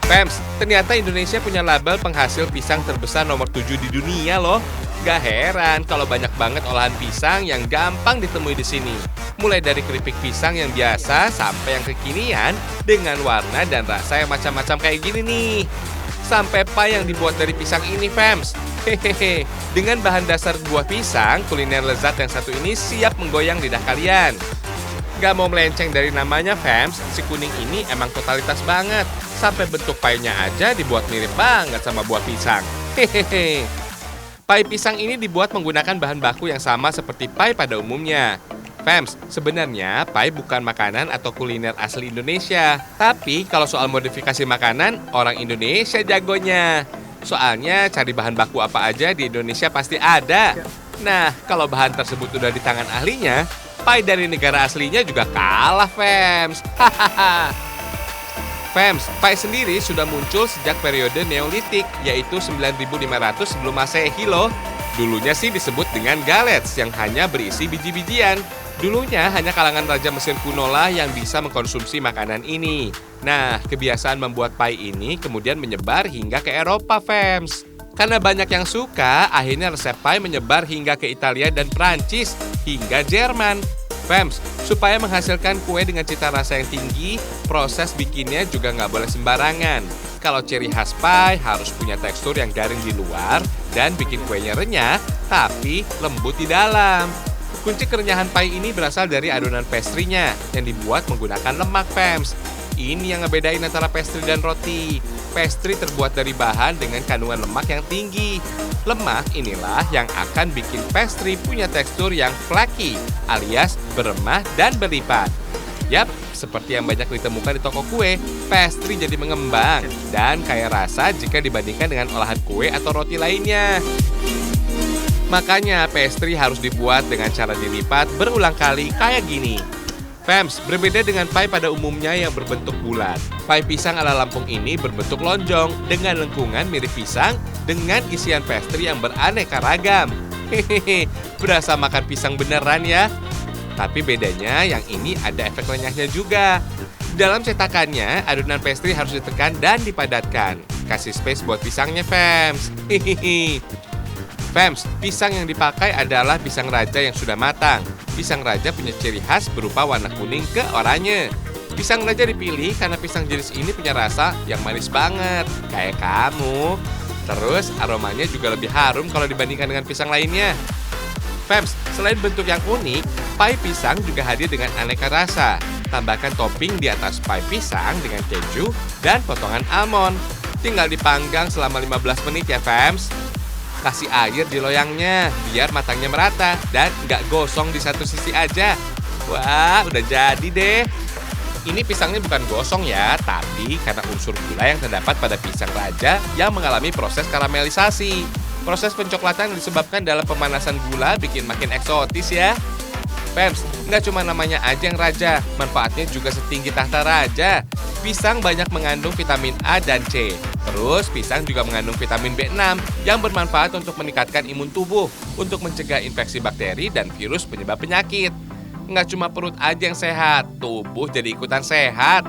Pems, ternyata Indonesia punya label penghasil pisang terbesar nomor 7 di dunia loh. Gak heran kalau banyak banget olahan pisang yang gampang ditemui di sini. Mulai dari keripik pisang yang biasa sampai yang kekinian dengan warna dan rasa yang macam-macam kayak gini nih. Sampai pie yang dibuat dari pisang ini, Pems. Hehehe, dengan bahan dasar buah pisang, kuliner lezat yang satu ini siap menggoyang lidah kalian. Gak mau melenceng dari namanya, Fems, si kuning ini emang totalitas banget. Sampai bentuk pie-nya aja dibuat mirip banget sama buah pisang. Hehehe. Pie pisang ini dibuat menggunakan bahan baku yang sama seperti pie pada umumnya. Fems, sebenarnya pie bukan makanan atau kuliner asli Indonesia. Tapi kalau soal modifikasi makanan, orang Indonesia jagonya. Soalnya cari bahan baku apa aja di Indonesia pasti ada. Nah, kalau bahan tersebut udah di tangan ahlinya, pie dari negara aslinya juga kalah, Fems. Hahaha. Fems, pie sendiri sudah muncul sejak periode Neolitik, yaitu 9500 sebelum Masehi loh. Dulunya sih disebut dengan galets yang hanya berisi biji-bijian. Dulunya hanya kalangan Raja Mesir kuno lah yang bisa mengkonsumsi makanan ini. Nah, kebiasaan membuat pie ini kemudian menyebar hingga ke Eropa, Fems. Karena banyak yang suka, akhirnya resep pie menyebar hingga ke Italia dan Prancis, hingga Jerman. Fems, supaya menghasilkan kue dengan cita rasa yang tinggi, proses bikinnya juga nggak boleh sembarangan. Kalau ciri khas pie harus punya tekstur yang garing di luar dan bikin kuenya renyah, tapi lembut di dalam. Kunci kerenyahan pie ini berasal dari adonan pastry-nya yang dibuat menggunakan lemak, Fems. Ini yang ngebedain antara pastry dan roti. Pastry terbuat dari bahan dengan kandungan lemak yang tinggi. Lemak inilah yang akan bikin pastry punya tekstur yang flaky, alias beremah dan berlipat. Yap, seperti yang banyak ditemukan di toko kue, pastry jadi mengembang dan kaya rasa jika dibandingkan dengan olahan kue atau roti lainnya. Makanya pastry harus dibuat dengan cara dilipat berulang kali kayak gini. Fems, berbeda dengan pie pada umumnya yang berbentuk bulat. Pie pisang ala Lampung ini berbentuk lonjong dengan lengkungan mirip pisang dengan isian pastry yang beraneka ragam. Hehehe, berasa makan pisang beneran ya. Tapi bedanya yang ini ada efek renyahnya juga. Dalam cetakannya, adonan pastry harus ditekan dan dipadatkan. Kasih space buat pisangnya, Fems. Hehehe. Fems, pisang yang dipakai adalah pisang raja yang sudah matang. Pisang raja punya ciri khas berupa warna kuning ke oranye. Pisang raja dipilih karena pisang jenis ini punya rasa yang manis banget, kayak kamu. Terus aromanya juga lebih harum kalau dibandingkan dengan pisang lainnya. Fems, selain bentuk yang unik, pie pisang juga hadir dengan aneka rasa. Tambahkan topping di atas pie pisang dengan keju dan potongan almond. Tinggal dipanggang selama 15 menit ya, Fems. Kasih air di loyangnya biar matangnya merata dan nggak gosong di satu sisi aja. Wah, udah jadi deh. Ini pisangnya bukan gosong ya, tapi karena unsur gula yang terdapat pada pisang raja yang mengalami proses karamelisasi. Proses pencoklatan yang disebabkan dalam pemanasan gula bikin makin eksotis ya. Fems, nggak cuma namanya aja yang raja, manfaatnya juga setinggi tahta raja. Pisang banyak mengandung vitamin A dan C. Terus, pisang juga mengandung vitamin B6 yang bermanfaat untuk meningkatkan imun tubuh, untuk mencegah infeksi bakteri dan virus penyebab penyakit. Nggak cuma perut aja yang sehat, tubuh jadi ikutan sehat.